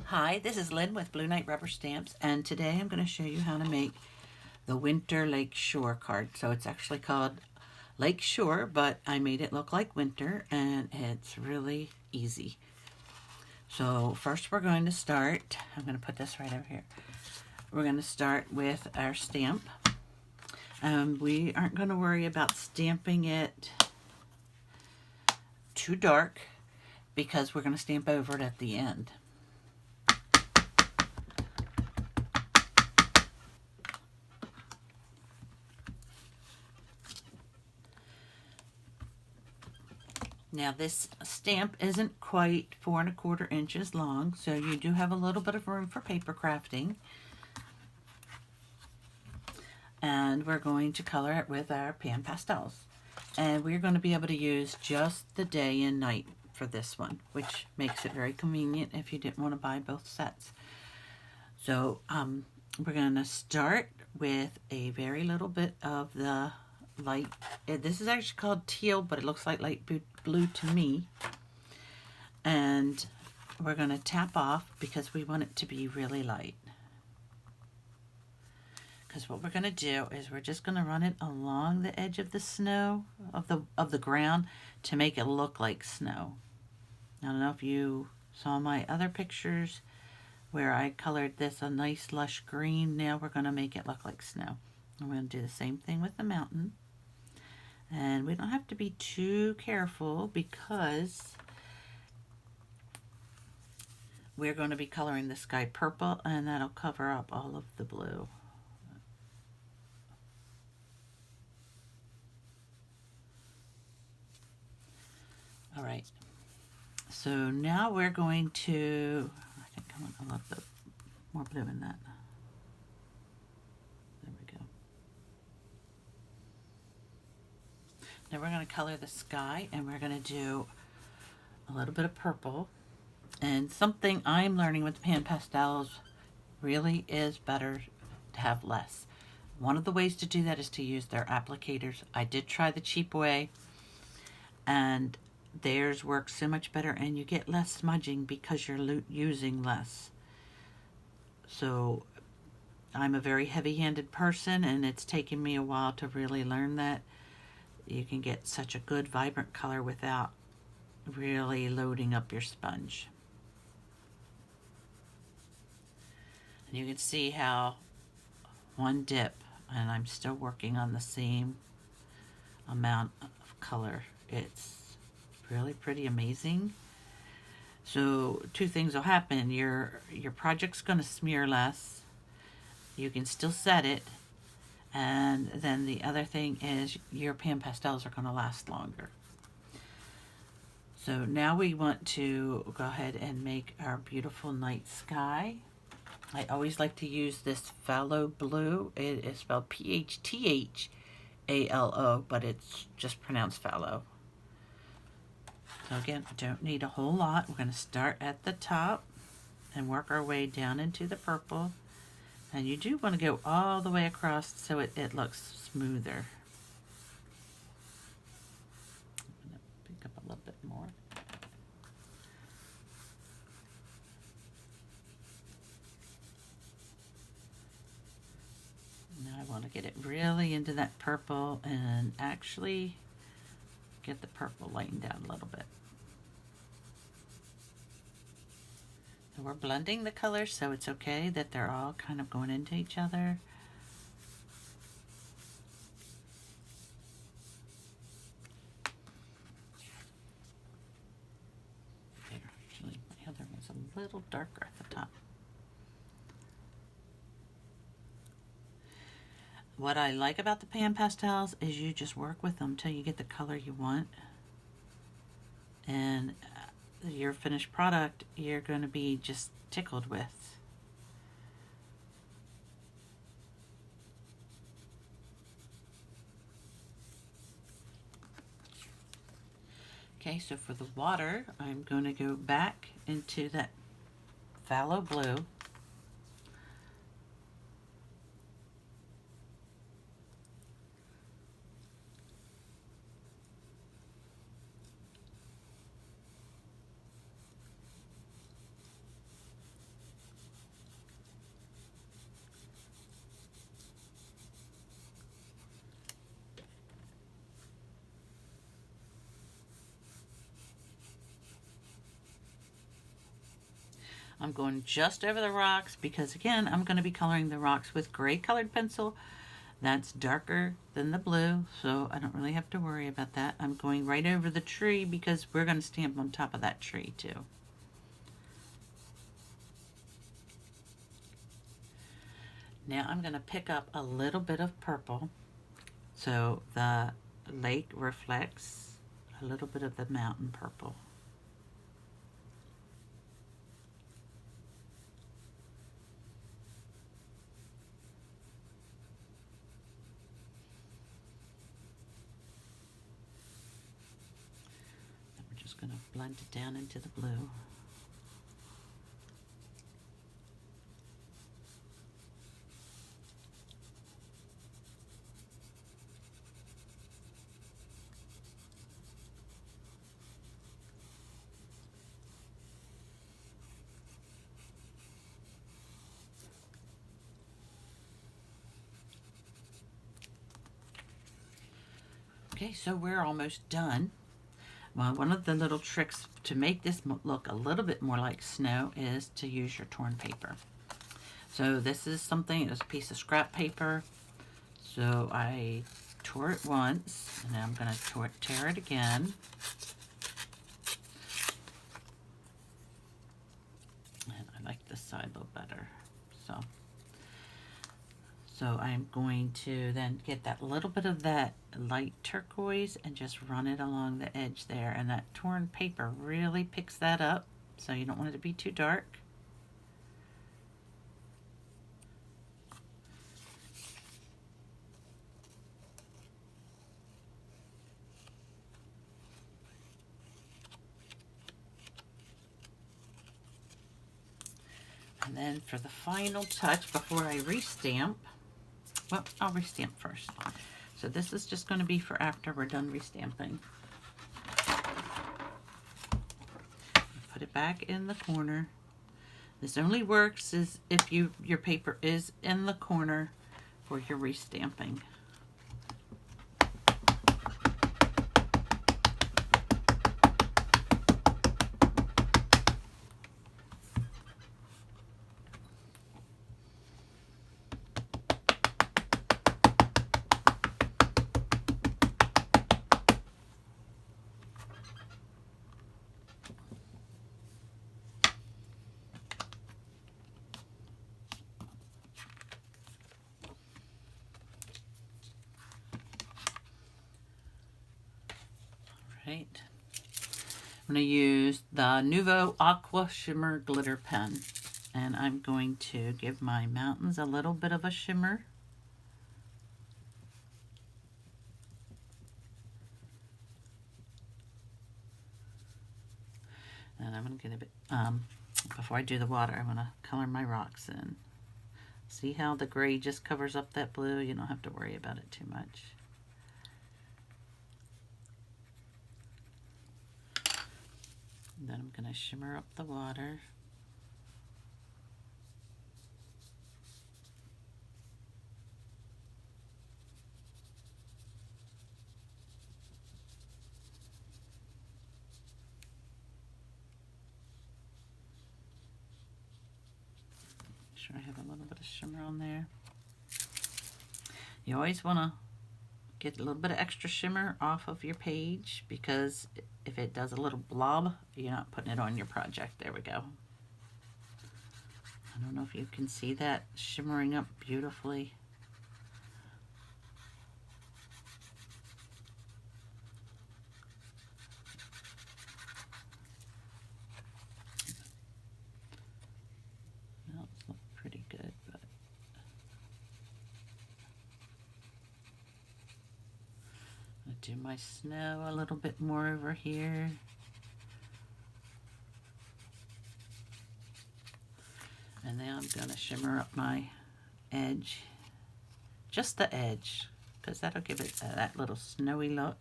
Hi, this is Lynn with Blue Knight Rubber Stamps, and today I'm going to show you how to make the Winter Lake Shore card. So it's actually called Lake Shore, but I made it look like winter, and it's really easy. So first we're going to start, I'm going to put this right over here. We're going to start with our stamp. We aren't going to worry about stamping it too dark because we're going to stamp over it at the end. Now this stamp isn't quite 4 1/4 inches long, so you do have a little bit of room for paper crafting. And we're going to color it with our pan pastels. And we're going to be able to use just the day and night for this one, which makes it very convenient if you didn't want to buy both sets. So we're going to start with a very little bit of the light. This is actually called teal, but it looks like light blue to me. And we're going to tap off because we want it to be really light. Because what we're going to do is we're just going to run it along the edge of the snow, of the ground, to make it look like snow. I don't know if you saw my other pictures where I colored this a nice lush green. Now we're going to make it look like snow. I'm going to do the same thing with the mountain. And we don't have to be too careful because we're going to be coloring the sky purple, and that'll cover up all of the blue. All right, so now we're going to, I think I want a little bit more blue in that. There we go. Now we're going to color the sky, and we're going to do a little bit of purple. And something I'm learning with pan pastels really is better to have less. One of the ways to do that is to use their applicators. I did try the cheap way, and theirs works so much better, and you get less smudging because you're using less. So I'm a very heavy-handed person, and it's taken me a while to really learn that you can get such a good vibrant color without really loading up your sponge. And you can see how one dip, and I'm still working on the same amount of color. It's really pretty amazing. So two things will happen. Your project's going to smear less. You can still set it. And then the other thing is your pan pastels are going to last longer. So now we want to go ahead and make our beautiful night sky. I always like to use this phthalo blue. It is spelled Phthalo, but it's just pronounced phthalo. So again, we don't need a whole lot. We're going to start at the top and work our way down into the purple. And you do want to go all the way across so it looks smoother. I'm going to pick up a little bit more. Now I want to get it really into that purple and actually get the purple lightened down a little bit. And we're blending the colors, so it's okay that they're all kind of going into each other. There, actually, my other one's a little darker at the top. What I like about the pan pastels is you just work with them till you get the color you want. And your finished product, you're going to be just tickled with. Okay, so for the water, I'm going to go back into that phthalo blue. I'm going just over the rocks because, again, I'm going to be coloring the rocks with gray colored pencil. That's darker than the blue, so I don't really have to worry about that. I'm going right over the tree because we're going to stamp on top of that tree too. Now I'm going to pick up a little bit of purple so the lake reflects a little bit of the mountain purple. Then we're just going to blend it down into the blue. Okay, so we're almost done. Well, one of the little tricks to make this look a little bit more like snow is to use your torn paper. So this is something, it was a piece of scrap paper. So I tore it once, and now I'm going to tear it again. And I like this side a little better. So I'm going to then get that little bit of that light turquoise and just run it along the edge there. And that torn paper really picks that up, so you don't want it to be too dark. And then for the final touch before I restamp, well, I'll restamp first. So this is just going to be for after we're done restamping. Put it back in the corner. This only works is if your paper is in the corner for your restamping. Right. I'm going to use the Nuvo Aqua Shimmer Glitter Pen, and I'm going to give my mountains a little bit of a shimmer. And I'm going to get a bit, before I do the water, I'm going to color my rocks in. See how the gray just covers up that blue? You don't have to worry about it too much. And then I'm going to shimmer up the water. Make sure I have a little bit of shimmer on there. You always want to get a little bit of extra shimmer off of your page, because if it does a little blob, you're not putting it on your project. There we go. I don't know if you can see that shimmering up beautifully. Well, it's looking pretty good, but I'll do my snow a little bit more over here. And now I'm going to shimmer up my edge, just the edge, because that'll give it that little snowy look.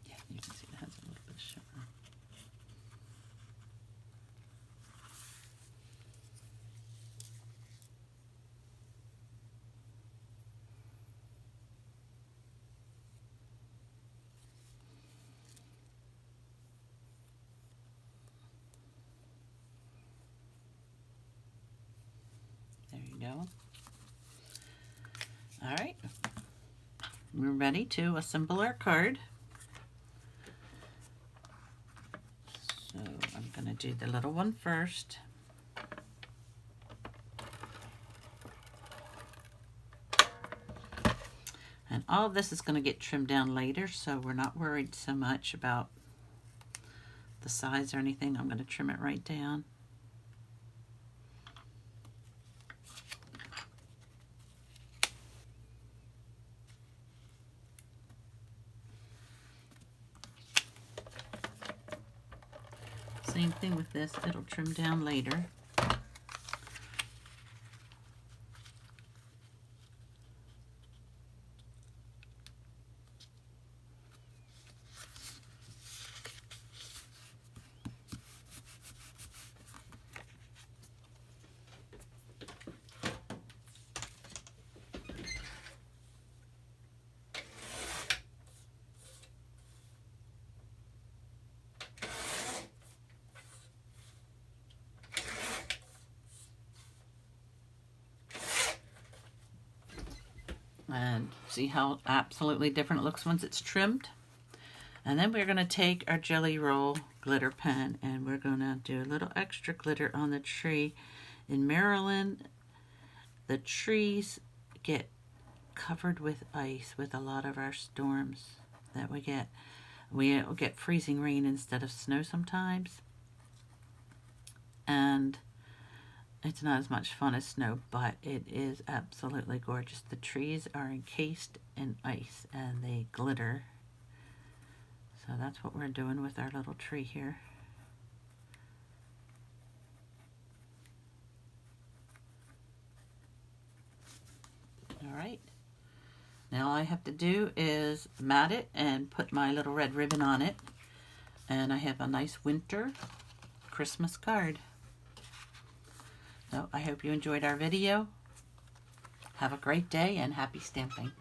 Yeah, you can see it has a little bit of shimmer. go. All right, we're ready to assemble our card. So I'm going to do the little one first. And all of this is going to get trimmed down later, so we're not worried so much about the size or anything. I'm going to trim it right down. Same thing with this, it'll trim down later. And see how absolutely different it looks once it's trimmed. And then we're going to take our Jelly Roll glitter pen and we're going to do a little extra glitter on the tree. In Maryland, the trees get covered with ice with a lot of our storms that we get. We get freezing rain instead of snow sometimes. And it's not as much fun as snow, but it is absolutely gorgeous. The trees are encased in ice and they glitter. So that's what we're doing with our little tree here. All right. Now all I have to do is mat it and put my little red ribbon on it. And I have a nice winter Christmas card. So I hope you enjoyed our video. Have a great day and happy stamping.